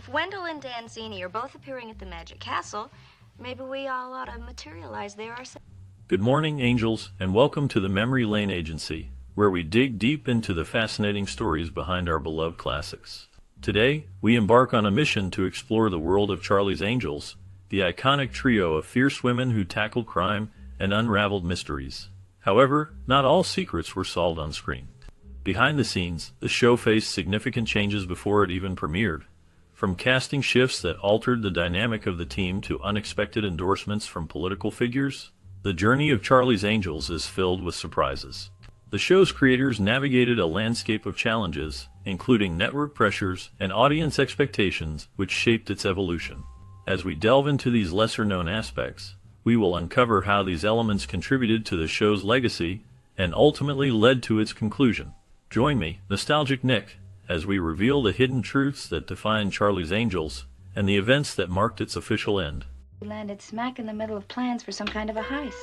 If Wendell and Danzini are both appearing at the Magic Castle, maybe we all ought to materialize there ourselves. Good morning, angels, and welcome to the Memory Lane Agency, where we dig deep into the fascinating stories behind our beloved classics. Today, we embark on a mission to explore the world of Charlie's Angels, the iconic trio of fierce women who tackled crime and unraveled mysteries. However, not all secrets were solved on screen. Behind the scenes, the show faced significant changes before it even premiered. From casting shifts that altered the dynamic of the team to unexpected endorsements from political figures, the journey of Charlie's Angels is filled with surprises. The show's creators navigated a landscape of challenges, including network pressures and audience expectations, which shaped its evolution. As we delve into these lesser-known aspects, we will uncover how these elements contributed to the show's legacy and ultimately led to its conclusion. Join me, Nostalgic Nick, as we reveal the hidden truths that define Charlie's Angels and the events that marked its official end. We landed smack in the middle of plans for some kind of a heist.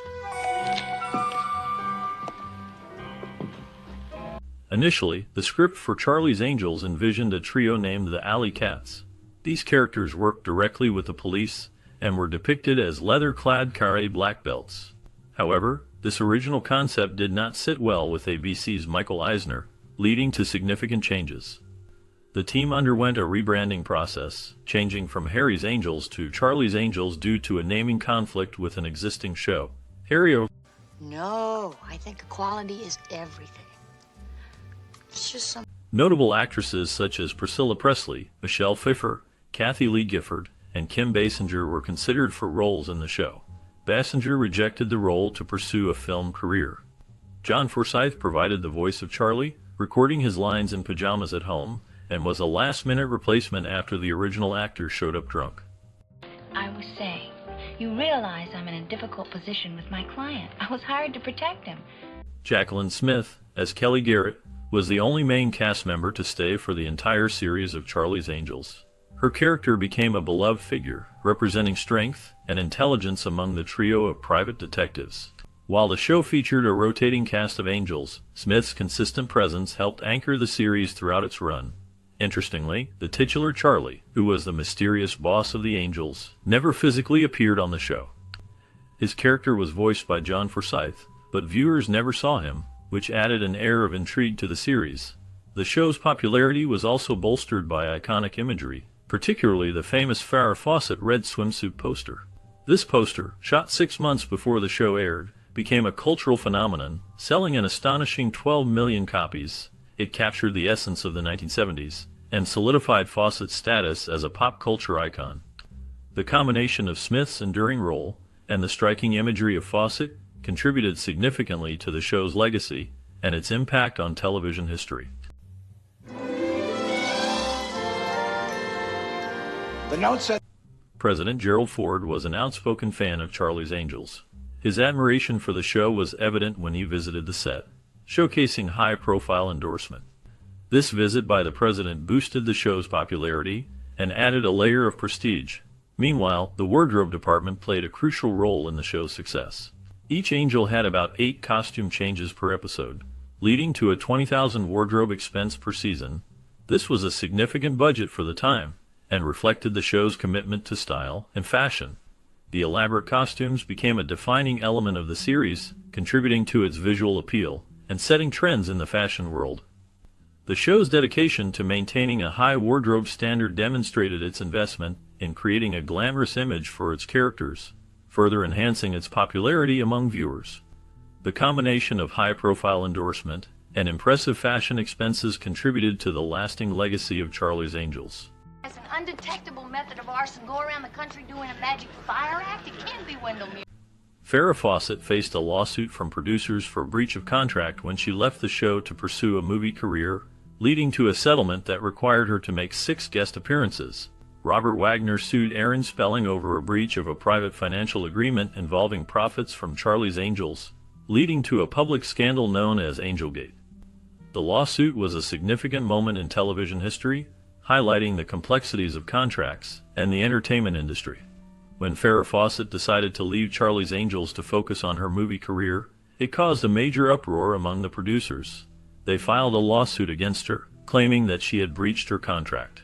Initially, the script for Charlie's Angels envisioned a trio named the Alley Cats. These characters worked directly with the police and were depicted as leather-clad karate black belts. However, this original concept did not sit well with ABC's Michael Eisner, leading to significant changes. The team underwent a rebranding process, changing from Harry's Angels to Charlie's Angels due to a naming conflict with an existing show. No, I think equality is everything. It's just some... Notable actresses such as Priscilla Presley, Michelle Pfeiffer, Kathy Lee Gifford, and Kim Basinger were considered for roles in the show. Basinger rejected the role to pursue a film career. John Forsythe provided the voice of Charlie, recording his lines in pajamas at home, and was a last-minute replacement after the original actor showed up drunk. I was saying, you realize I'm in a difficult position with my client. I was hired to protect him. Jacqueline Smith, as Kelly Garrett, was the only main cast member to stay for the entire series of Charlie's Angels. Her character became a beloved figure, representing strength and intelligence among the trio of private detectives. While the show featured a rotating cast of angels, Smith's consistent presence helped anchor the series throughout its run. Interestingly, the titular Charlie, who was the mysterious boss of the Angels, never physically appeared on the show. His character was voiced by John Forsythe, but viewers never saw him, which added an air of intrigue to the series. The show's popularity was also bolstered by iconic imagery, particularly the famous Farrah Fawcett red swimsuit poster. This poster, shot 6 months before the show aired, became a cultural phenomenon, selling an astonishing 12 million copies. It captured the essence of the 1970s and solidified Fawcett's status as a pop culture icon. The combination of Smith's enduring role and the striking imagery of Fawcett contributed significantly to the show's legacy and its impact on television history. The note said President Gerald Ford was an outspoken fan of Charlie's Angels. His admiration for the show was evident when he visited the set, showcasing high-profile endorsement. This visit by the president boosted the show's popularity and added a layer of prestige. Meanwhile, the wardrobe department played a crucial role in the show's success. Each angel had about 8 costume changes per episode, leading to a $20,000 wardrobe expense per season. This was a significant budget for the time, and reflected the show's commitment to style and fashion. The elaborate costumes became a defining element of the series, contributing to its visual appeal and setting trends in the fashion world. The show's dedication to maintaining a high wardrobe standard demonstrated its investment in creating a glamorous image for its characters, further enhancing its popularity among viewers. The combination of high-profile endorsement and impressive fashion expenses contributed to the lasting legacy of Charlie's Angels. As an undetectable method of arson, go around the country doing a magic fire act? It can't be Wendell Muir. Farrah Fawcett faced a lawsuit from producers for breach of contract when she left the show to pursue a movie career, leading to a settlement that required her to make 6 guest appearances. Robert Wagner sued Aaron Spelling over a breach of a private financial agreement involving profits from Charlie's Angels, leading to a public scandal known as Angelgate. The lawsuit was a significant moment in television history, highlighting the complexities of contracts and the entertainment industry. When Farrah Fawcett decided to leave Charlie's Angels to focus on her movie career, it caused a major uproar among the producers. They filed a lawsuit against her, claiming that she had breached her contract.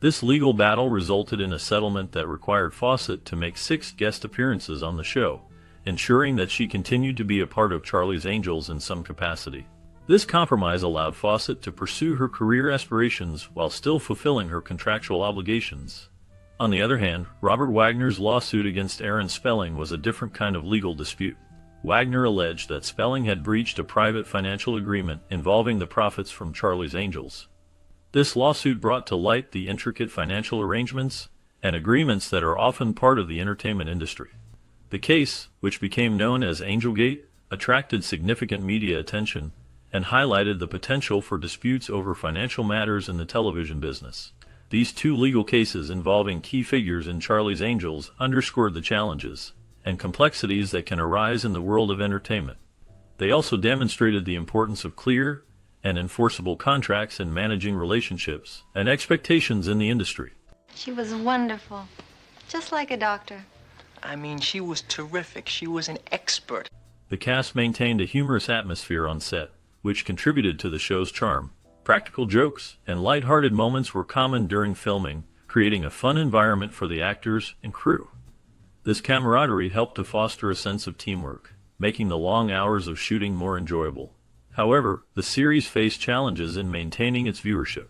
This legal battle resulted in a settlement that required Fawcett to make 6 guest appearances on the show, ensuring that she continued to be a part of Charlie's Angels in some capacity. This compromise allowed Fawcett to pursue her career aspirations while still fulfilling her contractual obligations. On the other hand, Robert Wagner's lawsuit against Aaron Spelling was a different kind of legal dispute. Wagner alleged that Spelling had breached a private financial agreement involving the profits from Charlie's Angels. This lawsuit brought to light the intricate financial arrangements and agreements that are often part of the entertainment industry. The case, which became known as Angelgate, attracted significant media attention and highlighted the potential for disputes over financial matters in the television business. These 2 legal cases involving key figures in Charlie's Angels underscored the challenges and complexities that can arise in the world of entertainment. They also demonstrated the importance of clear and enforceable contracts in managing relationships and expectations in the industry. She was wonderful, just like a doctor. I mean, she was terrific. She was an expert. The cast maintained a humorous atmosphere on set, which contributed to the show's charm. Practical jokes and light-hearted moments were common during filming, creating a fun environment for the actors and crew. This camaraderie helped to foster a sense of teamwork, making the long hours of shooting more enjoyable. However, the series faced challenges in maintaining its viewership.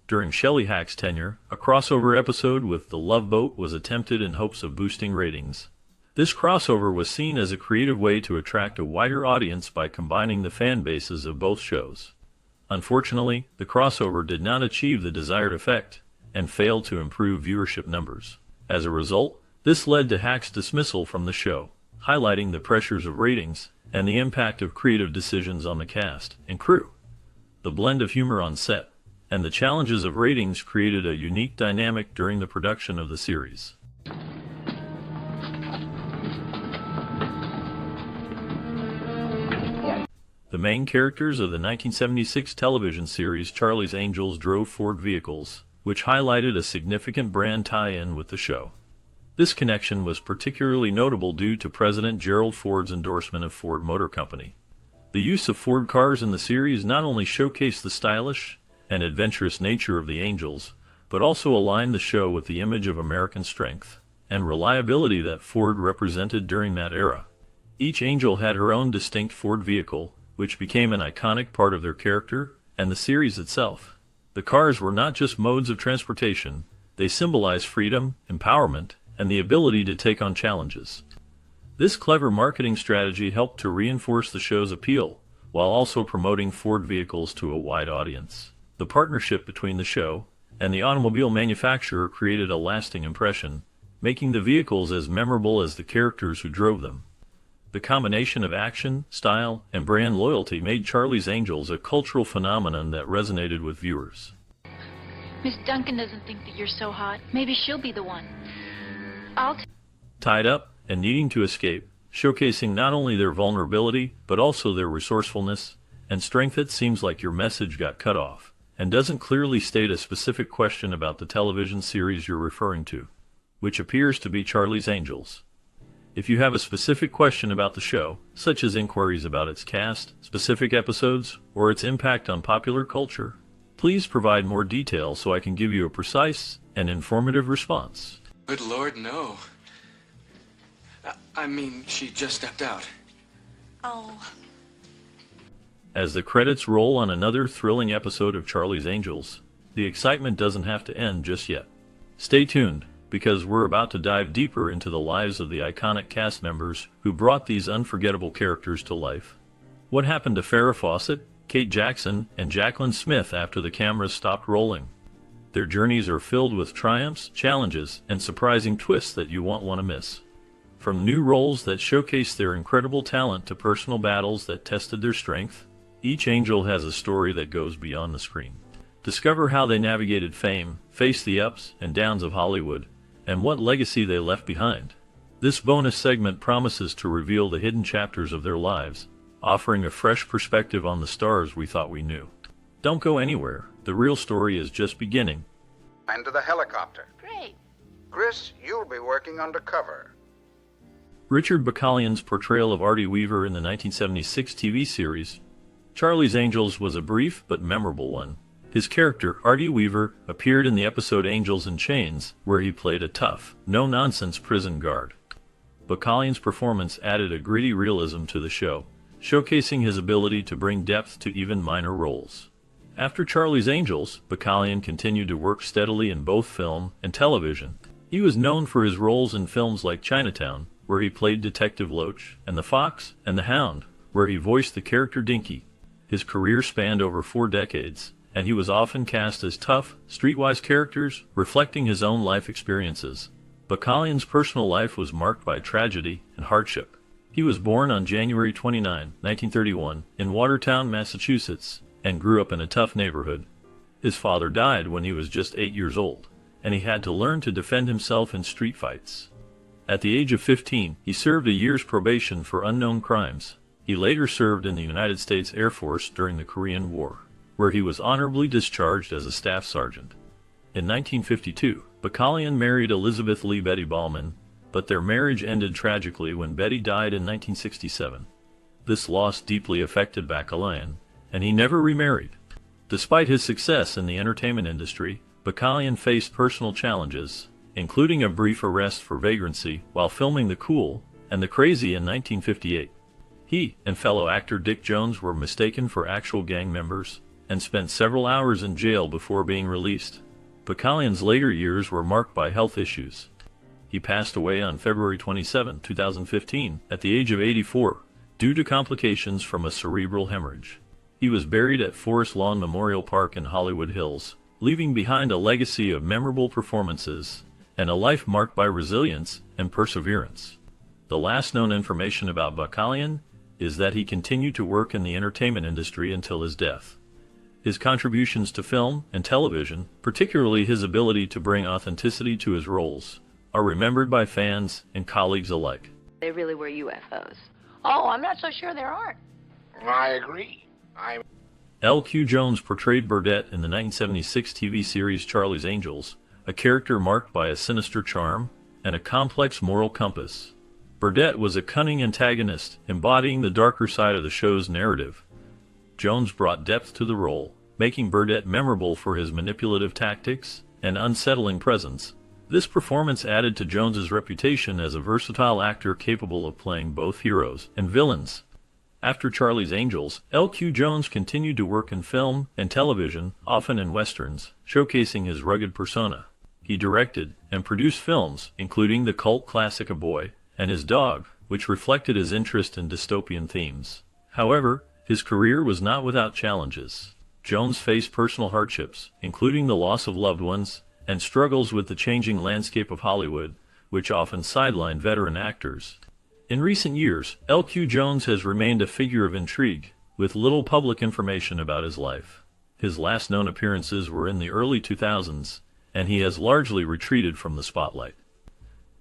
During Shelley Hack's tenure, a crossover episode with The Love Boat was attempted in hopes of boosting ratings. This crossover was seen as a creative way to attract a wider audience by combining the fan bases of both shows. Unfortunately, the crossover did not achieve the desired effect and failed to improve viewership numbers. As a result, this led to Hack's dismissal from the show, highlighting the pressures of ratings and the impact of creative decisions on the cast and crew. The blend of humor on set and the challenges of ratings created a unique dynamic during the production of the series. The main characters of the 1976 television series Charlie's Angels drove Ford vehicles, which highlighted a significant brand tie-in with the show. This connection was particularly notable due to President Gerald Ford's endorsement of Ford Motor Company. The use of Ford cars in the series not only showcased the stylish and adventurous nature of the Angels, but also aligned the show with the image of American strength and reliability that Ford represented during that era. Each Angel had her own distinct Ford vehicle, which became an iconic part of their character and the series itself. The cars were not just modes of transportation, they symbolized freedom, empowerment, and the ability to take on challenges. This clever marketing strategy helped to reinforce the show's appeal, while also promoting Ford vehicles to a wide audience. The partnership between the show and the automobile manufacturer created a lasting impression, making the vehicles as memorable as the characters who drove them. The combination of action, style, and brand loyalty made Charlie's Angels a cultural phenomenon that resonated with viewers. Miss Duncan doesn't think that you're so hot. Maybe she'll be the one. Tied up and needing to escape, showcasing not only their vulnerability, but also their resourcefulness and strength. It seems like your message got cut off and doesn't clearly state a specific question about the television series you're referring to, which appears to be Charlie's Angels. If you have a specific question about the show, such as inquiries about its cast, specific episodes, or its impact on popular culture, please provide more detail so I can give you a precise and informative response. Good Lord, no. I mean, she just stepped out. Oh. As the credits roll on another thrilling episode of Charlie's Angels, the excitement doesn't have to end just yet. Stay tuned, because we're about to dive deeper into the lives of the iconic cast members who brought these unforgettable characters to life. What happened to Farrah Fawcett, Kate Jackson, and Jaclyn Smith after the cameras stopped rolling? Their journeys are filled with triumphs, challenges, and surprising twists that you won't want to miss. From new roles that showcase their incredible talent to personal battles that tested their strength, each Angel has a story that goes beyond the screen. Discover how they navigated fame, faced the ups and downs of Hollywood, and what legacy they left behind. This bonus segment promises to reveal the hidden chapters of their lives, offering a fresh perspective on the stars we thought we knew. Don't go anywhere. The real story is just beginning. And to the helicopter. Great. Chris, you'll be working undercover. Richard Bacallian's portrayal of Artie Weaver in the 1976 TV series Charlie's Angels was a brief but memorable one. His character, Artie Weaver, appeared in the episode Angels in Chains, where he played a tough, no-nonsense prison guard. Bacalian's performance added a gritty realism to the show, showcasing his ability to bring depth to even minor roles. After Charlie's Angels, Bacalian continued to work steadily in both film and television. He was known for his roles in films like Chinatown, where he played Detective Loach, and The Fox and the Hound, where he voiced the character Dinky. His career spanned over 4 decades, and he was often cast as tough, streetwise characters, reflecting his own life experiences. Bacalian's personal life was marked by tragedy and hardship. He was born on January 29, 1931, in Watertown, Massachusetts, and grew up in a tough neighborhood. His father died when he was just 8 years old, and he had to learn to defend himself in street fights. At the age of 15, he served a year's probation for unknown crimes. He later served in the United States Air Force during the Korean War, where he was honorably discharged as a staff sergeant. In 1952, Bacalian married Elizabeth Lee Betty Ballman, but their marriage ended tragically when Betty died in 1967. This loss deeply affected Bacalian, and he never remarried. Despite his success in the entertainment industry, Bacalian faced personal challenges, including a brief arrest for vagrancy while filming The Cool and the Crazy in 1958. He and fellow actor Dick Jones were mistaken for actual gang members and spent several hours in jail before being released. Bacalian's later years were marked by health issues. He passed away on February 27, 2015, at the age of 84, due to complications from a cerebral hemorrhage. He was buried at Forest Lawn Memorial Park in Hollywood Hills, leaving behind a legacy of memorable performances and a life marked by resilience and perseverance. The last known information about Bacalian is that he continued to work in the entertainment industry until his death. His contributions to film and television, particularly his ability to bring authenticity to his roles, are remembered by fans and colleagues alike. They really were UFOs. Oh, I'm not so sure there aren't. I agree. L.Q. Jones portrayed Burdett in the 1976 TV series Charlie's Angels, a character marked by a sinister charm and a complex moral compass. Burdett was a cunning antagonist, embodying the darker side of the show's narrative. Jones brought depth to the role, making Burdett memorable for his manipulative tactics and unsettling presence. This performance added to Jones's reputation as a versatile actor capable of playing both heroes and villains. After Charlie's Angels, L.Q. Jones continued to work in film and television, often in westerns, showcasing his rugged persona. He directed and produced films, including the cult classic A Boy and His Dog, which reflected his interest in dystopian themes. However, his career was not without challenges. Jones faced personal hardships, including the loss of loved ones, and struggles with the changing landscape of Hollywood, which often sidelined veteran actors. In recent years, L.Q. Jones has remained a figure of intrigue, with little public information about his life. His last known appearances were in the early 2000s, and he has largely retreated from the spotlight.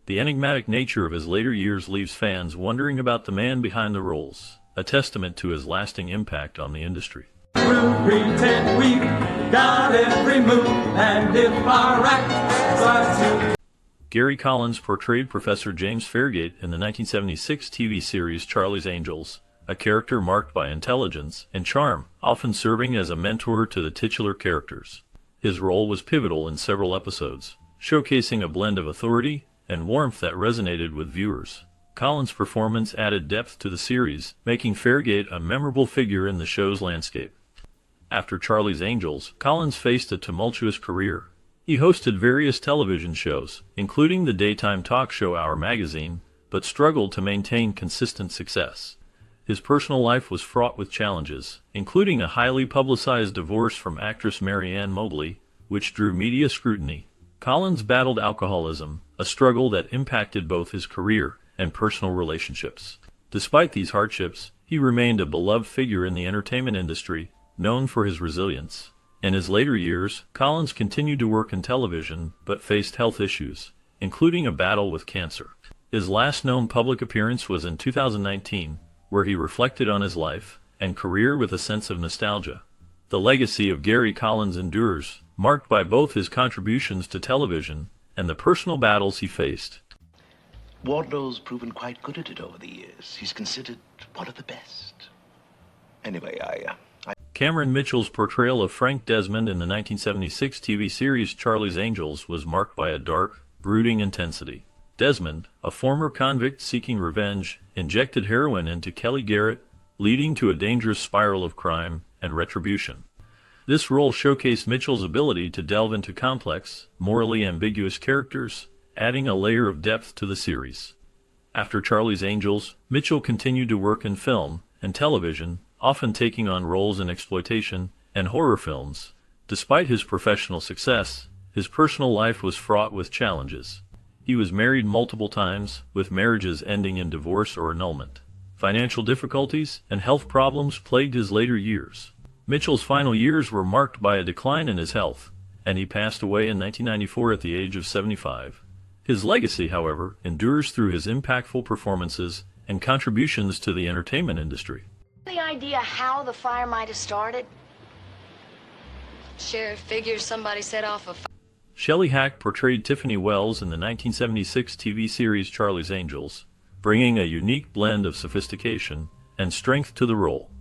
The enigmatic nature of his later years leaves fans wondering about the man behind the roles, a testament to his lasting impact on the industry. We'll pretend we've got every move, and if our acts are to... Gary Collins portrayed Professor James Fairgate in the 1976 TV series Charlie's Angels, a character marked by intelligence and charm, often serving as a mentor to the titular characters. His role was pivotal in several episodes, showcasing a blend of authority and warmth that resonated with viewers. Collins' performance added depth to the series, making Fairgate a memorable figure in the show's landscape. After Charlie's Angels, Collins faced a tumultuous career. He hosted various television shows, including the daytime talk show Our Magazine, but struggled to maintain consistent success. His personal life was fraught with challenges, including a highly publicized divorce from actress Marianne Mobley, which drew media scrutiny. Collins battled alcoholism, a struggle that impacted both his career and personal relationships. Despite these hardships, he remained a beloved figure in the entertainment industry, known for his resilience. In his later years, Collins continued to work in television, but faced health issues, including a battle with cancer. His last known public appearance was in 2019, where he reflected on his life and career with a sense of nostalgia. The legacy of Gary Collins endures, marked by both his contributions to television and the personal battles he faced. Wardlow's proven quite good at it over the years. He's considered one of the best. Anyway, Cameron Mitchell's portrayal of Frank Desmond in the 1976 TV series Charlie's Angels was marked by a dark, brooding intensity. Desmond, a former convict seeking revenge, injected heroin into Kelly Garrett, leading to a dangerous spiral of crime and retribution. This role showcased Mitchell's ability to delve into complex, morally ambiguous characters, adding a layer of depth to the series. After Charlie's Angels, Mitchell continued to work in film and television, often taking on roles in exploitation and horror films. Despite his professional success, his personal life was fraught with challenges. He was married multiple times, with marriages ending in divorce or annulment. Financial difficulties and health problems plagued his later years. Mitchell's final years were marked by a decline in his health, and he passed away in 1994 at the age of 75. His legacy, however, endures through his impactful performances and contributions to the entertainment industry. Any idea how the fire might have started? Sheriff figures somebody set off a fire. Shelley Hack portrayed Tiffany Wells in the 1976 TV series Charlie's Angels, bringing a unique blend of sophistication and strength to the role.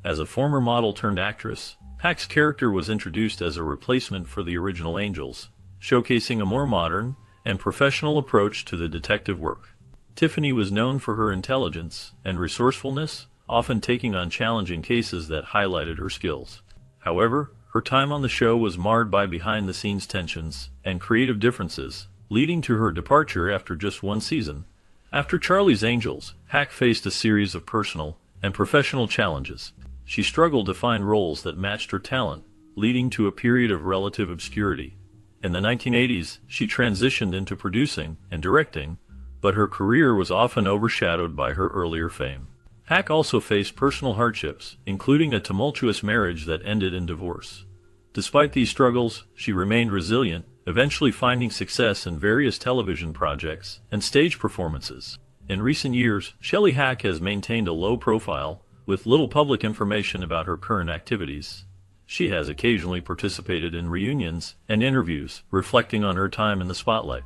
As a former model-turned-actress, Hack's character was introduced as a replacement for the original Angels, showcasing a more modern and professional approach to the detective work. Tiffany was known for her intelligence and resourcefulness, often taking on challenging cases that highlighted her skills. However, her time on the show was marred by behind-the-scenes tensions and creative differences, leading to her departure after just one season. After Charlie's Angels, Hack faced a series of personal and professional challenges. She struggled to find roles that matched her talent, leading to a period of relative obscurity. In the 1980s, she transitioned into producing and directing, but her career was often overshadowed by her earlier fame. Hack also faced personal hardships, including a tumultuous marriage that ended in divorce. Despite these struggles, she remained resilient, eventually finding success in various television projects and stage performances. In recent years, Shelley Hack has maintained a low profile, with little public information about her current activities. She has occasionally participated in reunions and interviews, reflecting on her time in the spotlight.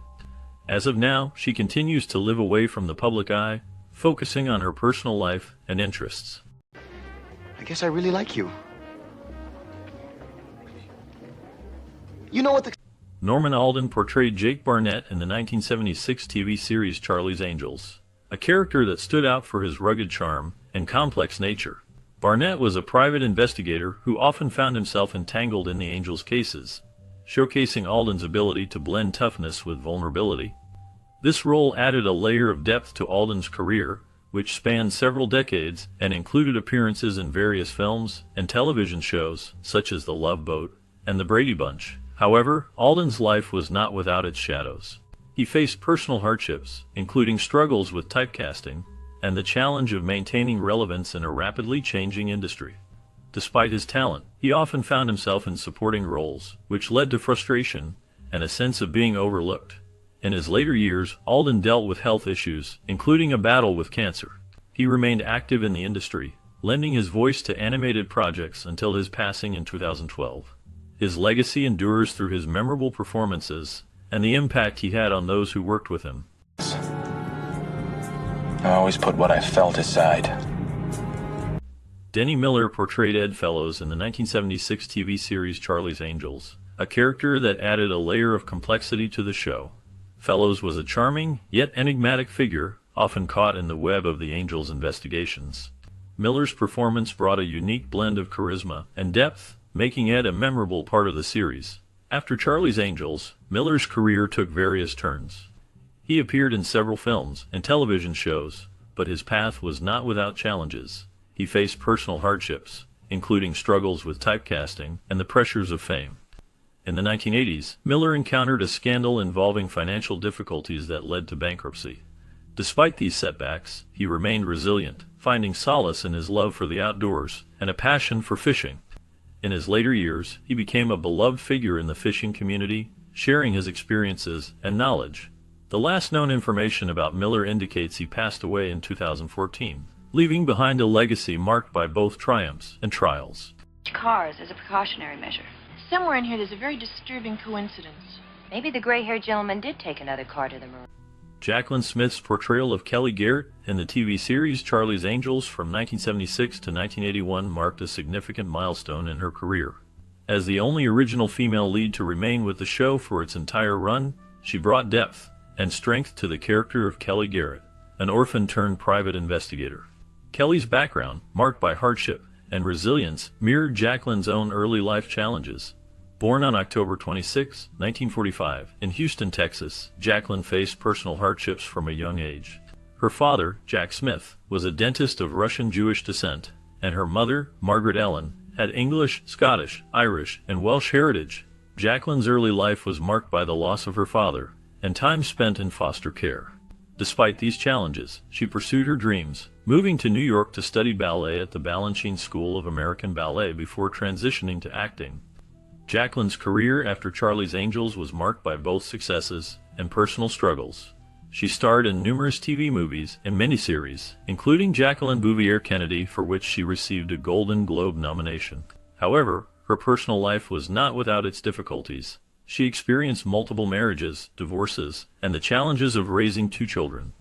As of now, she continues to live away from the public eye, focusing on her personal life and interests. I guess I really like you. You know what the... Norman Alden portrayed Jake Barnett in the 1976 TV series Charlie's Angels, a character that stood out for his rugged charm and complex nature. Barnett was a private investigator who often found himself entangled in the Angels' cases, showcasing Alden's ability to blend toughness with vulnerability. This role added a layer of depth to Alden's career, which spanned several decades and included appearances in various films and television shows, such as The Love Boat and The Brady Bunch. However, Alden's life was not without its shadows. He faced personal hardships, including struggles with typecasting, and the challenge of maintaining relevance in a rapidly changing industry. Despite his talent, he often found himself in supporting roles, which led to frustration and a sense of being overlooked. In his later years, Alden dealt with health issues, including a battle with cancer. He remained active in the industry, lending his voice to animated projects until his passing in 2012. His legacy endures through his memorable performances and the impact he had on those who worked with him. I always put what I felt aside. Denny Miller portrayed Ed Fellows in the 1976 TV series Charlie's Angels, a character that added a layer of complexity to the show. Fellows was a charming, yet enigmatic figure, often caught in the web of the Angels' investigations. Miller's performance brought a unique blend of charisma and depth, making Ed a memorable part of the series. After Charlie's Angels, Miller's career took various turns. He appeared in several films and television shows, but his path was not without challenges. He faced personal hardships, including struggles with typecasting and the pressures of fame. In the 1980s, Miller encountered a scandal involving financial difficulties that led to bankruptcy. Despite these setbacks, he remained resilient, finding solace in his love for the outdoors and a passion for fishing. In his later years, he became a beloved figure in the fishing community, sharing his experiences and knowledge. The last known information about Miller indicates he passed away in 2014, leaving behind a legacy marked by both triumphs and trials. Cars as a precautionary measure. Somewhere in here there's a very disturbing coincidence. Maybe the gray-haired gentleman did take another car to the marina. Jaclyn Smith's portrayal of Kelly Garrett in the TV series Charlie's Angels from 1976 to 1981 marked a significant milestone in her career. As the only original female lead to remain with the show for its entire run, she brought depth and strength to the character of Kelly Garrett, an orphan-turned-private investigator. Kelly's background, marked by hardship and resilience, mirrored Jaclyn's own early life challenges. Born on October 26, 1945, in Houston, Texas, Jaclyn faced personal hardships from a young age. Her father, Jack Smith, was a dentist of Russian Jewish descent, and her mother, Margaret Ellen, had English, Scottish, Irish, and Welsh heritage. Jaclyn's early life was marked by the loss of her father and time spent in foster care. Despite these challenges, she pursued her dreams, moving to New York to study ballet at the Balanchine School of American Ballet before transitioning to acting. Jaclyn's career after Charlie's Angels was marked by both successes and personal struggles. She starred in numerous TV movies and miniseries, including Jacqueline Bouvier Kennedy, for which she received a Golden Globe nomination. However, her personal life was not without its difficulties. She experienced multiple marriages, divorces, and the challenges of raising 2 children.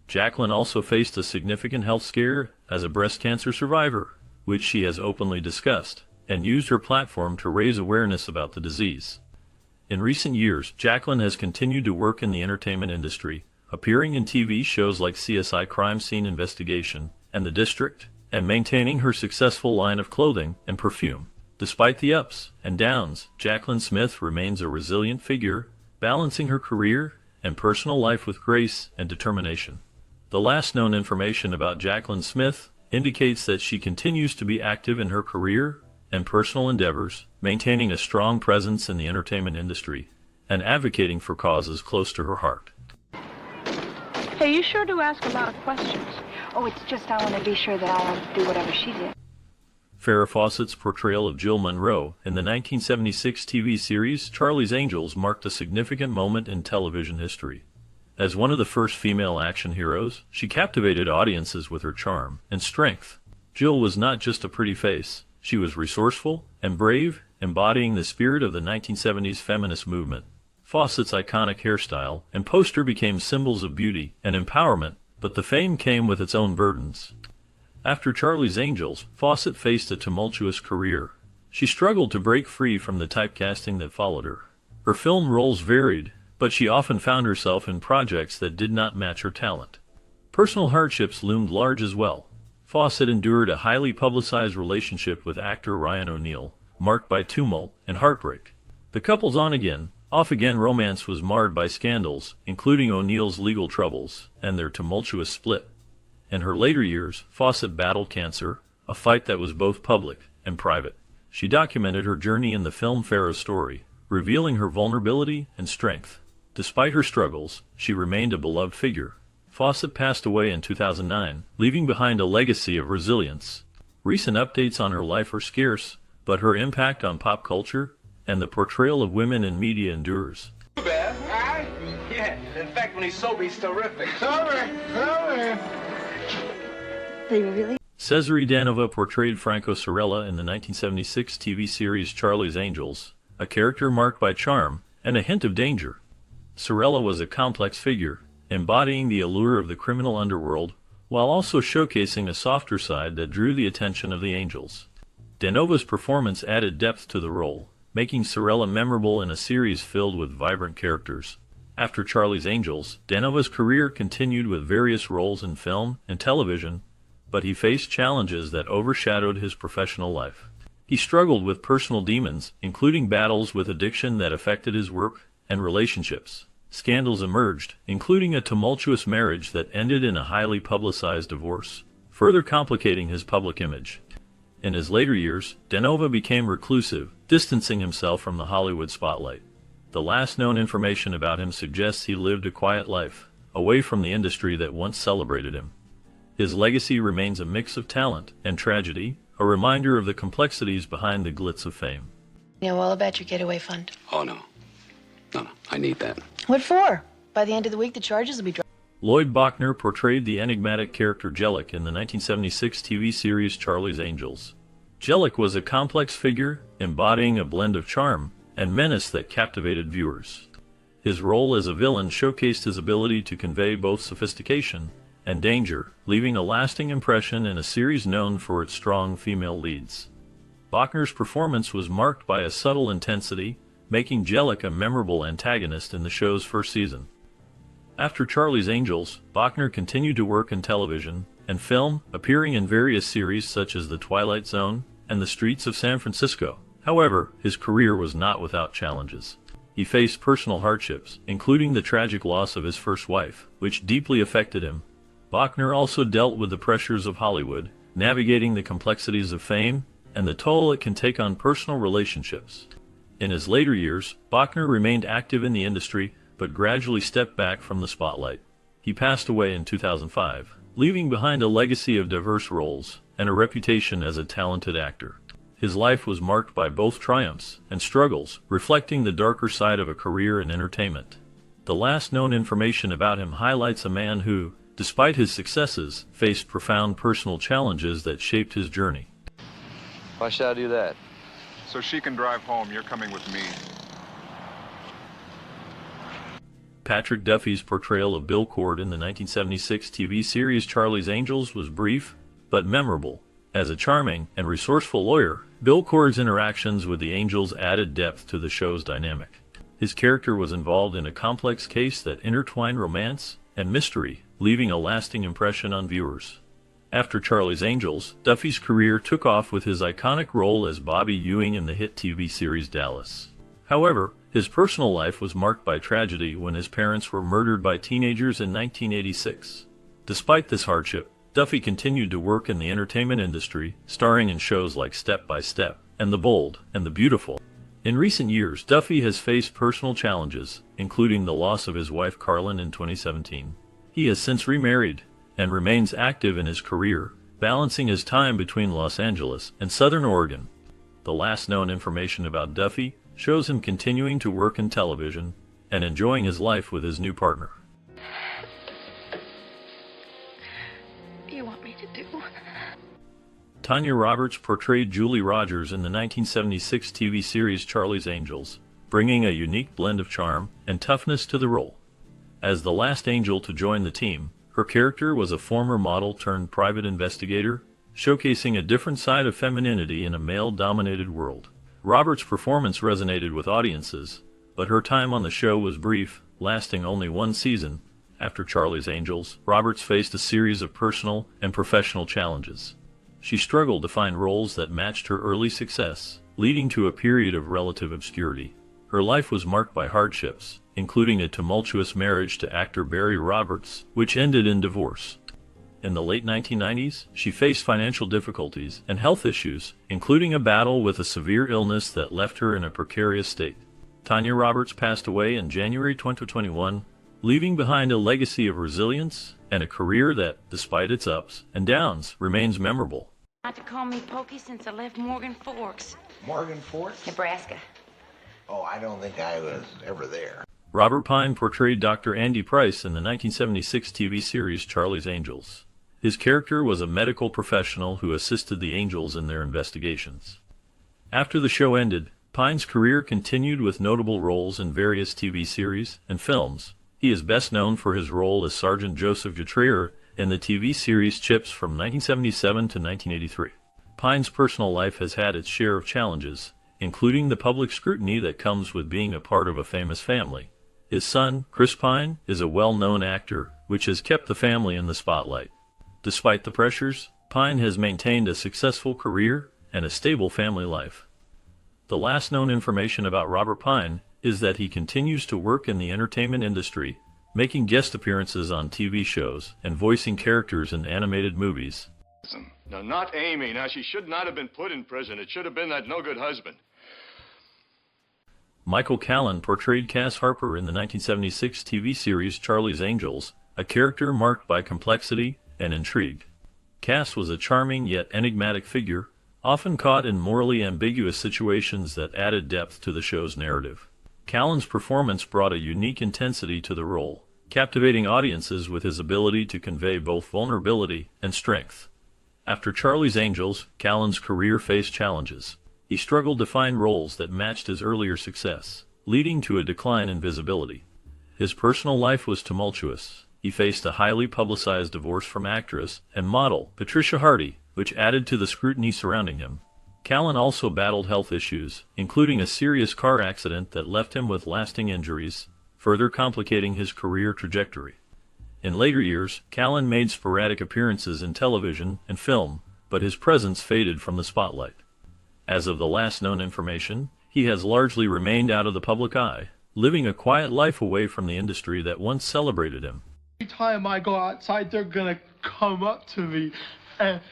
Jaclyn also faced a significant health scare as a breast cancer survivor, which she has openly discussed, and used her platform to raise awareness about the disease. In recent years, Jaclyn has continued to work in the entertainment industry, appearing in TV shows like CSI Crime Scene Investigation and The District, and maintaining her successful line of clothing and perfume. Despite the ups and downs, Jaclyn Smith remains a resilient figure, balancing her career and personal life with grace and determination. The last known information about Jaclyn Smith indicates that she continues to be active in her career and personal endeavors, maintaining a strong presence in the entertainment industry and advocating for causes close to her heart. Hey, you sure do ask a lot of questions. Oh, it's just I want to be sure that I don't do whatever she did. Farrah Fawcett's portrayal of Jill Monroe in the 1976 TV series Charlie's Angels marked a significant moment in television history. As one of the first female action heroes, she captivated audiences with her charm and strength. Jill was not just a pretty face. She was resourceful and brave, embodying the spirit of the 1970s feminist movement. Fawcett's iconic hairstyle and poster became symbols of beauty and empowerment, but the fame came with its own burdens. After Charlie's Angels, Fawcett faced a tumultuous career. She struggled to break free from the typecasting that followed her. Her film roles varied, but she often found herself in projects that did not match her talent. Personal hardships loomed large as well. Fawcett endured a highly publicized relationship with actor Ryan O'Neal, marked by tumult and heartbreak. The couple's on-again, off-again romance was marred by scandals, including O'Neal's legal troubles and their tumultuous split. In her later years, Fawcett battled cancer, a fight that was both public and private. She documented her journey in the film Farrah's Story, revealing her vulnerability and strength. Despite her struggles, she remained a beloved figure. Fawcett passed away in 2009, leaving behind a legacy of resilience. Recent updates on her life are scarce, but her impact on pop culture and the portrayal of women in media endures. Too bad, huh? Yeah, in fact, when he's sober, he's terrific. Sober. They really? Cesare Danova portrayed Franco Sorella in the 1976 TV series Charlie's Angels, a character marked by charm and a hint of danger. Sorella was a complex figure, embodying the allure of the criminal underworld, while also showcasing a softer side that drew the attention of the Angels. Danova's performance added depth to the role, making Sorella memorable in a series filled with vibrant characters. After Charlie's Angels, Danova's career continued with various roles in film and television, but he faced challenges that overshadowed his professional life. He struggled with personal demons, including battles with addiction that affected his work and relationships. Scandals emerged, including a tumultuous marriage that ended in a highly publicized divorce, further complicating his public image. In his later years, Danova became reclusive, distancing himself from the Hollywood spotlight. The last known information about him suggests he lived a quiet life, away from the industry that once celebrated him. His legacy remains a mix of talent and tragedy, a reminder of the complexities behind the glitz of fame. You know all about your getaway fund? Oh, no. No, I need that. What for? By the end of the week, the charges will be dropped. Lloyd Bachner portrayed the enigmatic character Jellic in the 1976 TV series Charlie's Angels. Jellic was a complex figure, embodying a blend of charm and menace that captivated viewers. His role as a villain showcased his ability to convey both sophistication and danger, leaving a lasting impression in a series known for its strong female leads. Bachner's performance was marked by a subtle intensity, making Jellic a memorable antagonist in the show's first season. After Charlie's Angels, Bachner continued to work in television and film, appearing in various series such as The Twilight Zone and The Streets of San Francisco. However, his career was not without challenges. He faced personal hardships, including the tragic loss of his first wife, which deeply affected him. Bachner also dealt with the pressures of Hollywood, navigating the complexities of fame and the toll it can take on personal relationships. In his later years, Bachner remained active in the industry, but gradually stepped back from the spotlight. He passed away in 2005, leaving behind a legacy of diverse roles and a reputation as a talented actor. His life was marked by both triumphs and struggles, reflecting the darker side of a career in entertainment. The last known information about him highlights a man who, despite his successes, faced profound personal challenges that shaped his journey. Why should I do that? So she can drive home. You're coming with me. Patrick Duffy's portrayal of Bill Cord in the 1976 TV series Charlie's Angels was brief, but memorable. As a charming and resourceful lawyer, Bill Cord's interactions with the Angels added depth to the show's dynamic. His character was involved in a complex case that intertwined romance and mystery, leaving a lasting impression on viewers. After Charlie's Angels, Duffy's career took off with his iconic role as Bobby Ewing in the hit TV series Dallas. However, his personal life was marked by tragedy when his parents were murdered by teenagers in 1986. Despite this hardship, Duffy continued to work in the entertainment industry, starring in shows like Step by Step and The Bold and the Beautiful. In recent years, Duffy has faced personal challenges, including the loss of his wife Carlin in 2017. He has since remarried and remains active in his career, balancing his time between Los Angeles and Southern Oregon. The last known information about Duffy shows him continuing to work in television and enjoying his life with his new partner. What do you want me to do? Tanya Roberts portrayed Julie Rogers in the 1976 TV series Charlie's Angels, bringing a unique blend of charm and toughness to the role. As the last angel to join the team, her character was a former model turned private investigator, showcasing a different side of femininity in a male-dominated world. Roberts' performance resonated with audiences, but her time on the show was brief, lasting only one season. After Charlie's Angels, Roberts faced a series of personal and professional challenges. She struggled to find roles that matched her early success, leading to a period of relative obscurity. Her life was marked by hardships, including a tumultuous marriage to actor Barry Roberts, which ended in divorce. In the late 1990s, she faced financial difficulties and health issues, including a battle with a severe illness that left her in a precarious state. Tanya Roberts passed away in January 2021, leaving behind a legacy of resilience and a career that, despite its ups and downs, remains memorable. Not to call me Pokey since I left Morgan Forks. Morgan Forks? Nebraska. Oh, I don't think I was ever there. Robert Pine portrayed Dr. Andy Price in the 1976 TV series Charlie's Angels. His character was a medical professional who assisted the Angels in their investigations. After the show ended, Pine's career continued with notable roles in various TV series and films. He is best known for his role as Sergeant Joseph Guerriere in the TV series Chips from 1977 to 1983. Pine's personal life has had its share of challenges, including the public scrutiny that comes with being a part of a famous family. His son, Chris Pine, is a well-known actor, which has kept the family in the spotlight. Despite the pressures, Pine has maintained a successful career and a stable family life. The last known information about Robert Pine is that he continues to work in the entertainment industry, making guest appearances on TV shows and voicing characters in animated movies. No, not Amy. Now, she should not have been put in prison. It should have been that no-good husband. Michael Callan portrayed Cass Harper in the 1976 TV series Charlie's Angels, a character marked by complexity and intrigue. Cass was a charming yet enigmatic figure, often caught in morally ambiguous situations that added depth to the show's narrative. Callan's performance brought a unique intensity to the role, captivating audiences with his ability to convey both vulnerability and strength. After Charlie's Angels, Callan's career faced challenges. He struggled to find roles that matched his earlier success, leading to a decline in visibility. His personal life was tumultuous. He faced a highly publicized divorce from actress and model Patricia Hardy, which added to the scrutiny surrounding him. Callen also battled health issues, including a serious car accident that left him with lasting injuries, further complicating his career trajectory. In later years, Callen made sporadic appearances in television and film, but his presence faded from the spotlight. As of the last known information, he has largely remained out of the public eye, living a quiet life away from the industry that once celebrated him. Every time I go outside, they're gonna come up to me and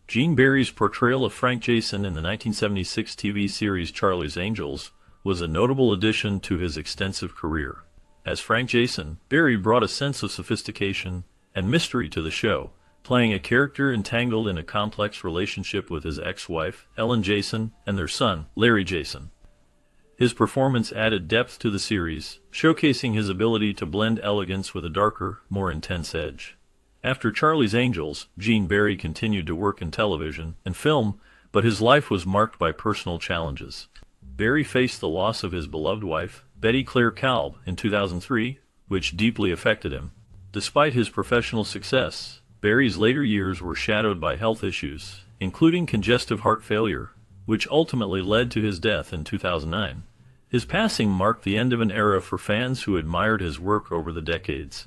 Gene Barry's portrayal of Frank Jason in the 1976 TV series Charlie's Angels was a notable addition to his extensive career. As Frank Jason, Barry brought a sense of sophistication and mystery to the show, playing a character entangled in a complex relationship with his ex-wife, Ellen Jason, and their son, Larry Jason. His performance added depth to the series, showcasing his ability to blend elegance with a darker, more intense edge. After Charlie's Angels, Gene Barry continued to work in television and film, but his life was marked by personal challenges. Barry faced the loss of his beloved wife, Betty Claire Kalb, in 2003, which deeply affected him. Despite his professional success, Barry's later years were shadowed by health issues, including congestive heart failure, which ultimately led to his death in 2009. His passing marked the end of an era for fans who admired his work over the decades.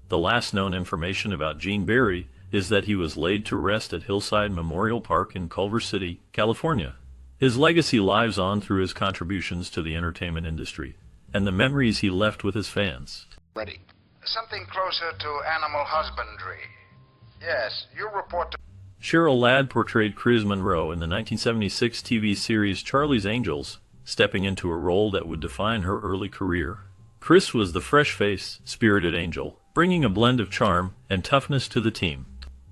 The last known information about Gene Barry is that he was laid to rest at Hillside Memorial Park in Culver City, California. His legacy lives on through his contributions to the entertainment industry and the memories he left with his fans. Ready. Something closer to animal husbandry. Yes, you report to... Cheryl Ladd portrayed Chris Monroe in the 1976 TV series Charlie's Angels, stepping into a role that would define her early career. Chris was the fresh-faced, spirited angel, bringing a blend of charm and toughness to the team.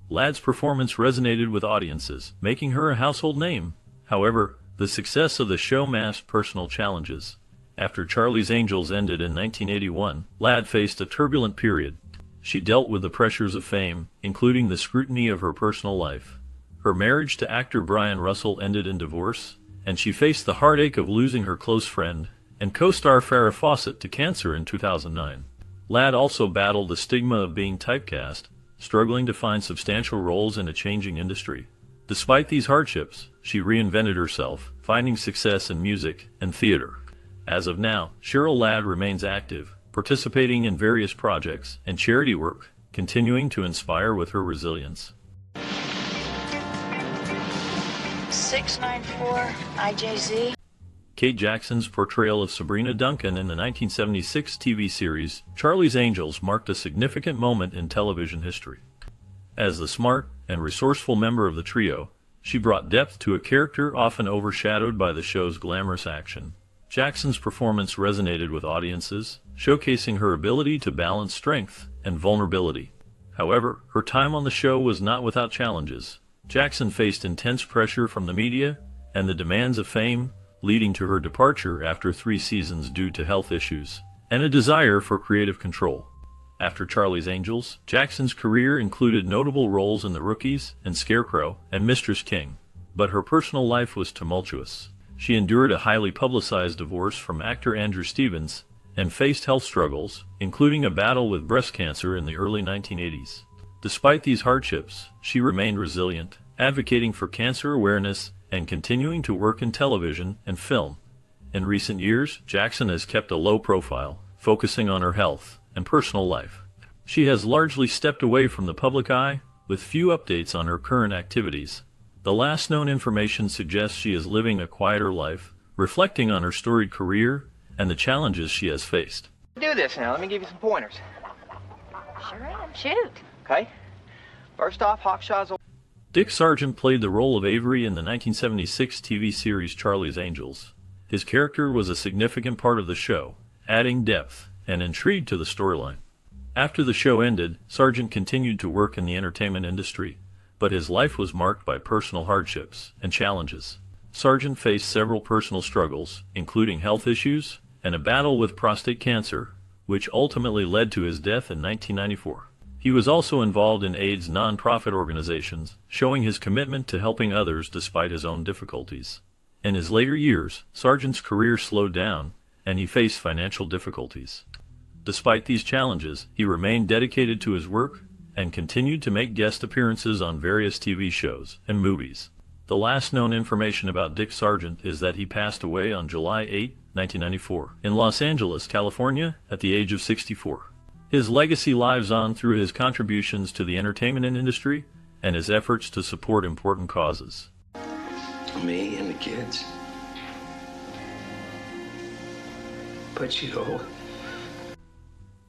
Ladd's performance resonated with audiences, making her a household name. However, the success of the show masked personal challenges. After Charlie's Angels ended in 1981, Ladd faced a turbulent period. She dealt with the pressures of fame, including the scrutiny of her personal life. Her marriage to actor Brian Russell ended in divorce, and she faced the heartache of losing her close friend and co-star Farrah Fawcett to cancer in 2009. Ladd also battled the stigma of being typecast, struggling to find substantial roles in a changing industry. Despite these hardships, she reinvented herself, finding success in music and theater. As of now, Cheryl Ladd remains active, participating in various projects and charity work, continuing to inspire with her resilience. 694 IJZ. Kate Jackson's portrayal of Sabrina Duncan in the 1976 TV series Charlie's Angels marked a significant moment in television history. As the smart and resourceful member of the trio, she brought depth to a character often overshadowed by the show's glamorous action. Jackson's performance resonated with audiences, showcasing her ability to balance strength and vulnerability. However, her time on the show was not without challenges. Jackson faced intense pressure from the media and the demands of fame, leading to her departure after 3 seasons due to health issues and a desire for creative control. After Charlie's Angels, Jackson's career included notable roles in The Rookies and Scarecrow and Mistress King, but her personal life was tumultuous. She endured a highly publicized divorce from actor Andrew Stevens and faced health struggles, including a battle with breast cancer in the early 1980s. Despite these hardships, she remained resilient, advocating for cancer awareness and continuing to work in television and film. In recent years, Jackson has kept a low profile, focusing on her health and personal life. She has largely stepped away from the public eye, with few updates on her current activities. The last known information suggests she is living a quieter life, reflecting on her storied career and the challenges she has faced. Do this now. Let me give you some pointers. Sure am. Shoot. Okay? First off, Hawkshaw's... Dick Sargent played the role of Avery in the 1976 TV series Charlie's Angels. His character was a significant part of the show, adding depth and intrigue to the storyline. After the show ended, Sargent continued to work in the entertainment industry, but his life was marked by personal hardships and challenges. Sargent faced several personal struggles, including health issues and a battle with prostate cancer, which ultimately led to his death in 1994. He was also involved in AIDS non-profit organizations, showing his commitment to helping others despite his own difficulties. In his later years, Sargent's career slowed down, and he faced financial difficulties. Despite these challenges, he remained dedicated to his work and continued to make guest appearances on various TV shows and movies. The last known information about Dick Sargent is that he passed away on July 8, 1994, in Los Angeles, California, at the age of 64. His legacy lives on through his contributions to the entertainment industry and his efforts to support important causes. Me and the kids. But you know...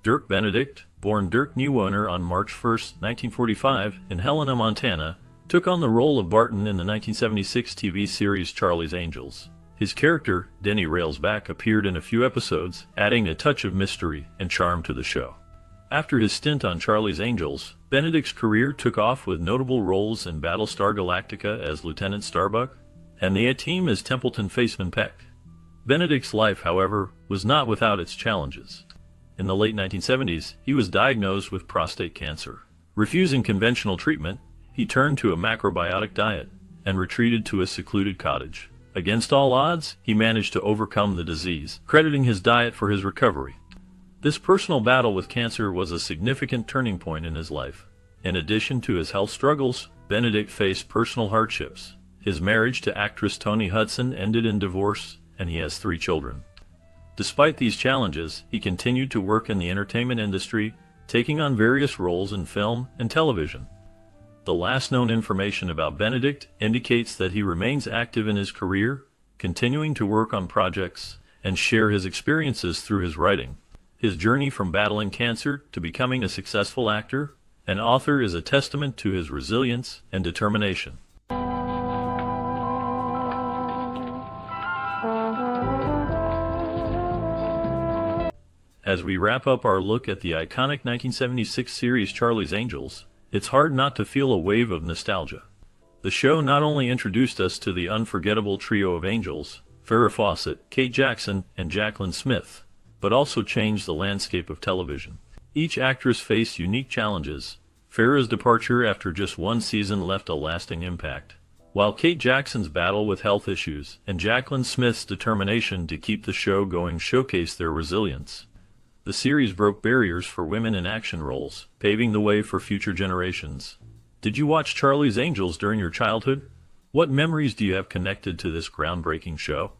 Dirk Benedict, born Dirk Neuwohner on March 1, 1945, in Helena, Montana, took on the role of Barton in the 1976 TV series Charlie's Angels. His character, Denny Railsback, appeared in a few episodes, adding a touch of mystery and charm to the show. After his stint on Charlie's Angels, Benedict's career took off with notable roles in Battlestar Galactica as Lieutenant Starbuck and the A-Team as Templeton Faceman Peck. Benedict's life, however, was not without its challenges. In the late 1970s, he was diagnosed with prostate cancer. Refusing conventional treatment, he turned to a macrobiotic diet and retreated to a secluded cottage. Against all odds, he managed to overcome the disease, crediting his diet for his recovery. This personal battle with cancer was a significant turning point in his life. In addition to his health struggles, Benedict faced personal hardships. His marriage to actress Toni Hudson ended in divorce, and he has 3 children. Despite these challenges, he continued to work in the entertainment industry, taking on various roles in film and television. The last known information about Benedict indicates that he remains active in his career, continuing to work on projects and share his experiences through his writing. His journey from battling cancer to becoming a successful actor and author is a testament to his resilience and determination. As we wrap up our look at the iconic 1976 series Charlie's Angels, it's hard not to feel a wave of nostalgia. The show not only introduced us to the unforgettable trio of angels, Farrah Fawcett, Kate Jackson, and Jaclyn Smith, but also changed the landscape of television. Each actress faced unique challenges. Farrah's departure after just 1 season left a lasting impact, while Kate Jackson's battle with health issues and Jaclyn Smith's determination to keep the show going showcased their resilience. The series broke barriers for women in action roles, paving the way for future generations. Did you watch Charlie's Angels during your childhood? What memories do you have connected to this groundbreaking show?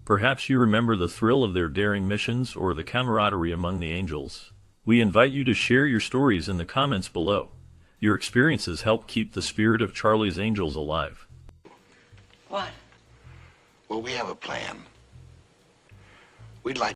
Perhaps you remember the thrill of their daring missions or the camaraderie among the angels. We invite you to share your stories in the comments below. Your experiences help keep the spirit of Charlie's Angels alive. What? Well, we have a plan. We'd like